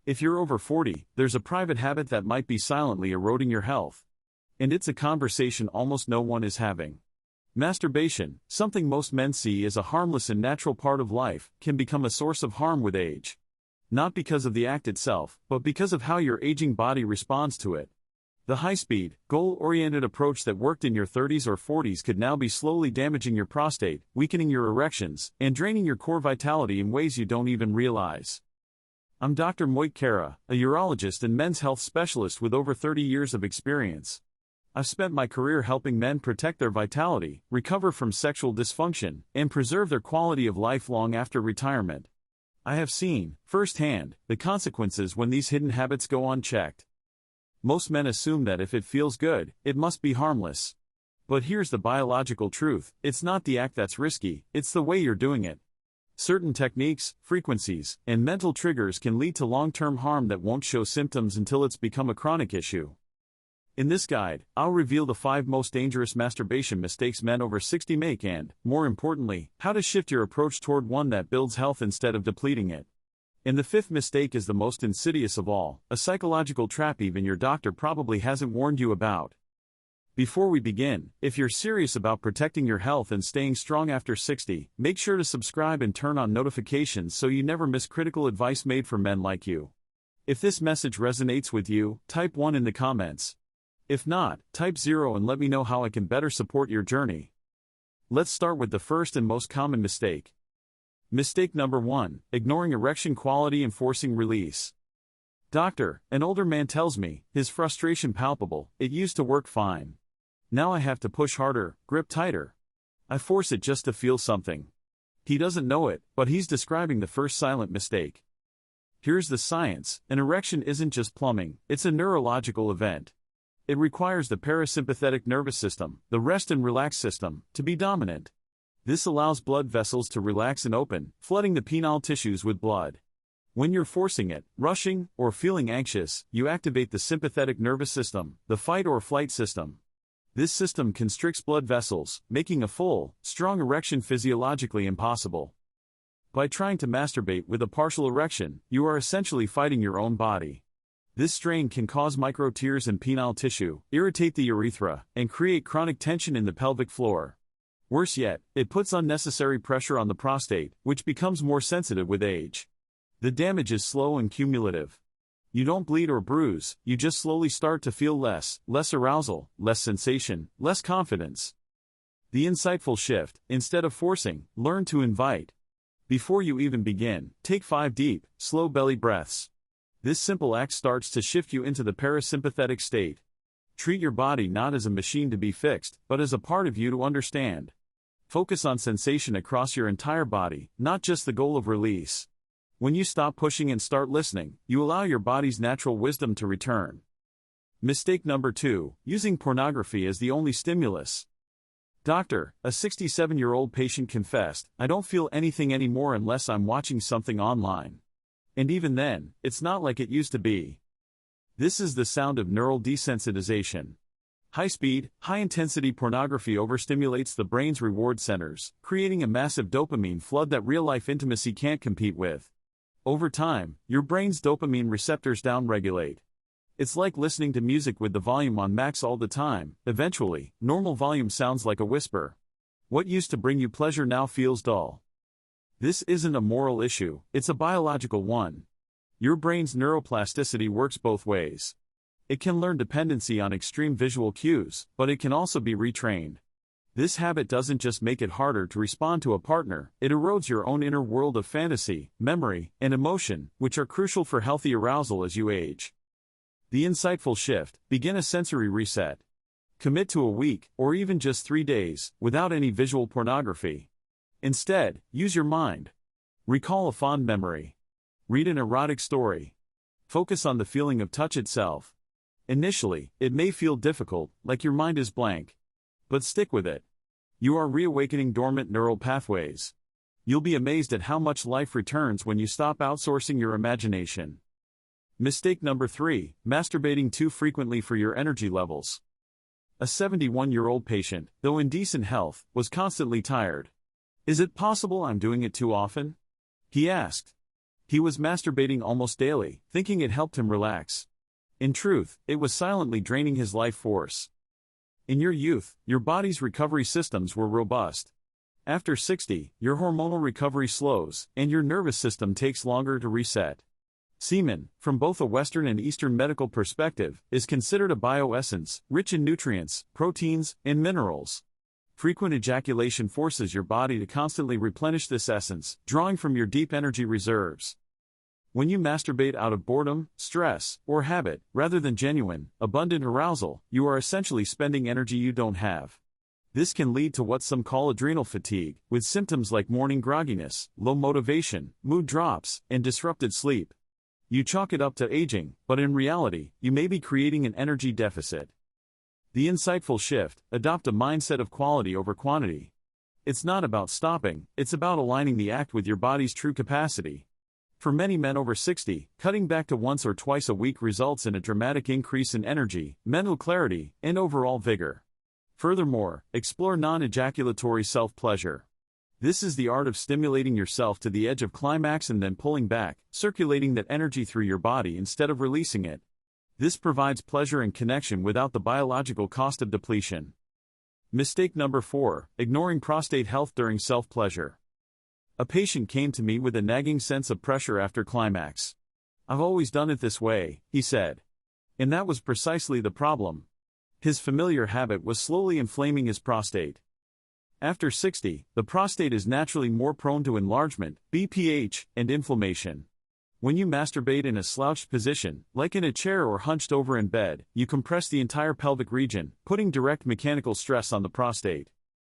If you're over 40, there's a private habit that might be silently eroding your health. And it's a conversation almost no one is having. Masturbation, something most men see as a harmless and natural part of life, can become a source of harm with age. Not because of the act itself, but because of how your aging body responds to it. The high-speed, goal-oriented approach that worked in your 30s or 40s could now be slowly damaging your prostate, weakening your erections, and draining your core vitality in ways you don't even realize. I'm Dr. Moit Kara, a urologist and men's health specialist with over 30 years of experience. I've spent my career helping men protect their vitality, recover from sexual dysfunction, and preserve their quality of life long after retirement. I have seen, firsthand, the consequences when these hidden habits go unchecked. Most men assume that if it feels good, it must be harmless. But here's the biological truth: it's not the act that's risky, it's the way you're doing it. Certain techniques, frequencies, and mental triggers can lead to long-term harm that won't show symptoms until it's become a chronic issue. In this guide, I'll reveal the 5 most dangerous masturbation mistakes men over 60 make and, more importantly, how to shift your approach toward one that builds health instead of depleting it. And the 5th mistake is the most insidious of all, a psychological trap even your doctor probably hasn't warned you about. Before we begin, if you're serious about protecting your health and staying strong after 60, make sure to subscribe and turn on notifications so you never miss critical advice made for men like you. If this message resonates with you, type 1 in the comments. If not, type 0 and let me know how I can better support your journey. Let's start with the first and most common mistake. Mistake number 1, ignoring erection quality and forcing release. Doctor, an older man tells me, his frustration palpable, it used to work fine. Now I have to push harder, grip tighter. I force it just to feel something. He doesn't know it, but he's describing the first silent mistake. Here's the science: an erection isn't just plumbing, it's a neurological event. It requires the parasympathetic nervous system, the rest and relax system, to be dominant. This allows blood vessels to relax and open, flooding the penile tissues with blood. When you're forcing it, rushing, or feeling anxious, you activate the sympathetic nervous system, the fight or flight system. This system constricts blood vessels, making a full, strong erection physiologically impossible. By trying to masturbate with a partial erection, you are essentially fighting your own body. This strain can cause micro-tears in penile tissue, irritate the urethra, and create chronic tension in the pelvic floor. Worse yet, it puts unnecessary pressure on the prostate, which becomes more sensitive with age. The damage is slow and cumulative. You don't bleed or bruise, you just slowly start to feel less arousal, less sensation, less confidence. The insightful shift: instead of forcing, learn to invite. Before you even begin, take 5 deep, slow belly breaths. This simple act starts to shift you into the parasympathetic state. Treat your body not as a machine to be fixed, but as a part of you to understand. Focus on sensation across your entire body, not just the goal of release. When you stop pushing and start listening, you allow your body's natural wisdom to return. Mistake number 2, using pornography as the only stimulus. Doctor, a 67-year-old patient confessed, I don't feel anything anymore unless I'm watching something online. And even then, it's not like it used to be. This is the sound of neural desensitization. High-speed, high-intensity pornography overstimulates the brain's reward centers, creating a massive dopamine flood that real-life intimacy can't compete with. Over time, your brain's dopamine receptors downregulate. It's like listening to music with the volume on max all the time. Eventually, normal volume sounds like a whisper. What used to bring you pleasure now feels dull. This isn't a moral issue, it's a biological one. Your brain's neuroplasticity works both ways. It can learn dependency on extreme visual cues, but it can also be retrained. This habit doesn't just make it harder to respond to a partner, it erodes your own inner world of fantasy, memory, and emotion, which are crucial for healthy arousal as you age. The insightful shift: begin a sensory reset. Commit to a week, or even just 3 days, without any visual pornography. Instead, use your mind. Recall a fond memory. Read an erotic story. Focus on the feeling of touch itself. Initially, it may feel difficult, like your mind is blank. But stick with it. You are reawakening dormant neural pathways. You'll be amazed at how much life returns when you stop outsourcing your imagination. Mistake number 3, masturbating too frequently for your energy levels. A 71-year-old patient, though in decent health, was constantly tired. Is it possible I'm doing it too often? He asked. He was masturbating almost daily, thinking it helped him relax. In truth, it was silently draining his life force. In your youth, your body's recovery systems were robust. After 60, your hormonal recovery slows, and your nervous system takes longer to reset. Semen, from both a Western and Eastern medical perspective, is considered a bioessence, rich in nutrients, proteins, and minerals. Frequent ejaculation forces your body to constantly replenish this essence, drawing from your deep energy reserves. When you masturbate out of boredom, stress, or habit, rather than genuine, abundant arousal, you are essentially spending energy you don't have. This can lead to what some call adrenal fatigue, with symptoms like morning grogginess, low motivation, mood drops, and disrupted sleep. You chalk it up to aging, but in reality, you may be creating an energy deficit. The insightful shift: adopt a mindset of quality over quantity. It's not about stopping, it's about aligning the act with your body's true capacity. For many men over 60, cutting back to once or twice a week results in a dramatic increase in energy, mental clarity, and overall vigor. Furthermore, explore non-ejaculatory self-pleasure. This is the art of stimulating yourself to the edge of climax and then pulling back, circulating that energy through your body instead of releasing it. This provides pleasure and connection without the biological cost of depletion. Mistake number 4: ignoring prostate health during self-pleasure. A patient came to me with a nagging sense of pressure after climax. "I've always done it this way," he said. And that was precisely the problem. His familiar habit was slowly inflaming his prostate. After 60, the prostate is naturally more prone to enlargement, BPH, and inflammation. When you masturbate in a slouched position, like in a chair or hunched over in bed, you compress the entire pelvic region, putting direct mechanical stress on the prostate.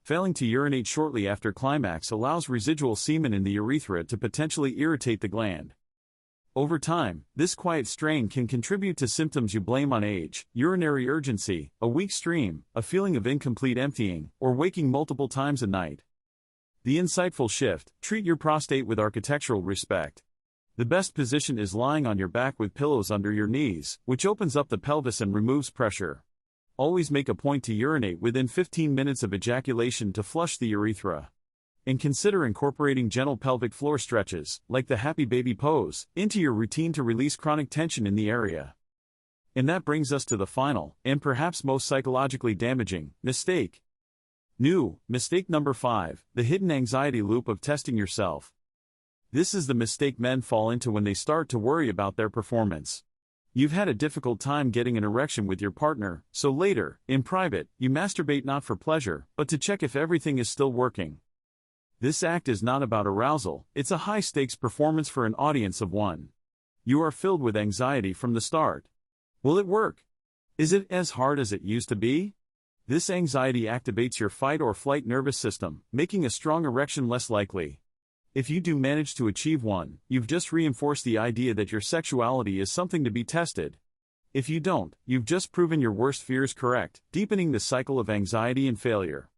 Failing to urinate shortly after climax allows residual semen in the urethra to potentially irritate the gland. Over time, this quiet strain can contribute to symptoms you blame on age: urinary urgency, a weak stream, a feeling of incomplete emptying, or waking multiple times a night. The insightful shift: treat your prostate with architectural respect. The best position is lying on your back with pillows under your knees, which opens up the pelvis and removes pressure. Always make a point to urinate within 15 minutes of ejaculation to flush the urethra. And consider incorporating gentle pelvic floor stretches, like the happy baby pose, into your routine to release chronic tension in the area. And that brings us to the final, and perhaps most psychologically damaging, mistake. Mistake number 5, the hidden anxiety loop of testing yourself. This is the mistake men fall into when they start to worry about their performance. You've had a difficult time getting an erection with your partner, so later, in private, you masturbate not for pleasure, but to check if everything is still working. This act is not about arousal, it's a high-stakes performance for an audience of one. You are filled with anxiety from the start. Will it work? Is it as hard as it used to be? This anxiety activates your fight or flight nervous system, making a strong erection less likely. If you do manage to achieve one, you've just reinforced the idea that your sexuality is something to be tested. If you don't, you've just proven your worst fears correct, deepening the cycle of anxiety and failure.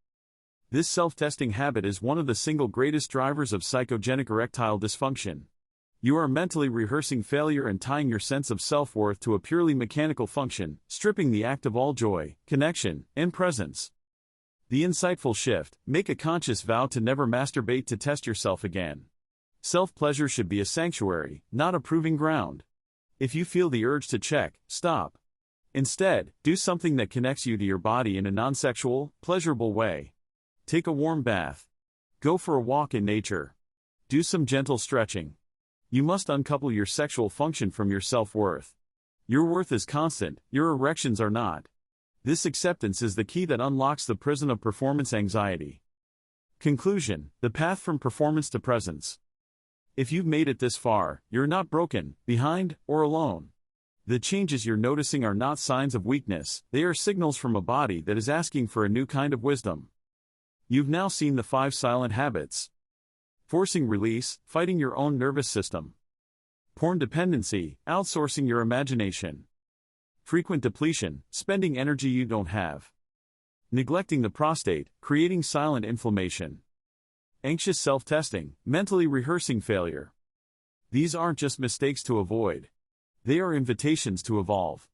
This self-testing habit is one of the single greatest drivers of psychogenic erectile dysfunction. You are mentally rehearsing failure and tying your sense of self-worth to a purely mechanical function, stripping the act of all joy, connection, and presence. The insightful shift: make a conscious vow to never masturbate to test yourself again. Self-pleasure should be a sanctuary, not a proving ground. If you feel the urge to check, stop. Instead, do something that connects you to your body in a non-sexual, pleasurable way. Take a warm bath. Go for a walk in nature. Do some gentle stretching. You must uncouple your sexual function from your self-worth. Your worth is constant, your erections are not. This acceptance is the key that unlocks the prison of performance anxiety. Conclusion: the path from performance to presence. If you've made it this far, you're not broken, behind, or alone. The changes you're noticing are not signs of weakness, they are signals from a body that is asking for a new kind of wisdom. You've now seen the 5 silent habits. Forcing release: fighting your own nervous system. Porn dependency: outsourcing your imagination. Frequent depletion: spending energy you don't have. Neglecting the prostate: creating silent inflammation. Anxious self-testing: mentally rehearsing failure. These aren't just mistakes to avoid. They are invitations to evolve.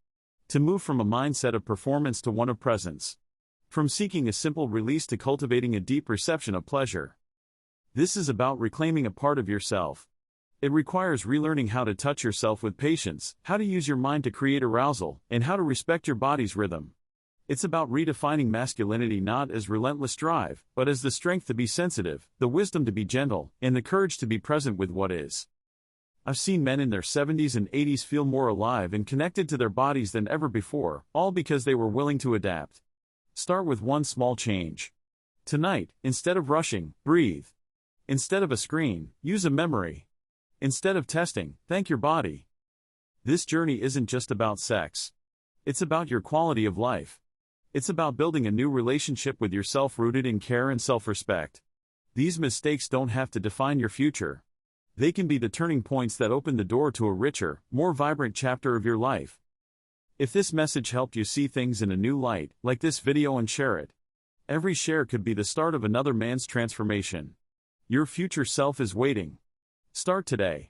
To move from a mindset of performance to one of presence. From seeking a simple release to cultivating a deep reception of pleasure. This is about reclaiming a part of yourself. It requires relearning how to touch yourself with patience, how to use your mind to create arousal, and how to respect your body's rhythm. It's about redefining masculinity not as relentless drive, but as the strength to be sensitive, the wisdom to be gentle, and the courage to be present with what is. I've seen men in their 70s and 80s feel more alive and connected to their bodies than ever before, all because they were willing to adapt. Start with one small change. Tonight, instead of rushing, breathe. Instead of a screen, use a memory. Instead of testing, thank your body. This journey isn't just about sex. It's about your quality of life. It's about building a new relationship with yourself rooted in care and self-respect. These mistakes don't have to define your future. They can be the turning points that open the door to a richer, more vibrant chapter of your life. If this message helped you see things in a new light, like this video and share it. Every share could be the start of another man's transformation. Your future self is waiting. Start today.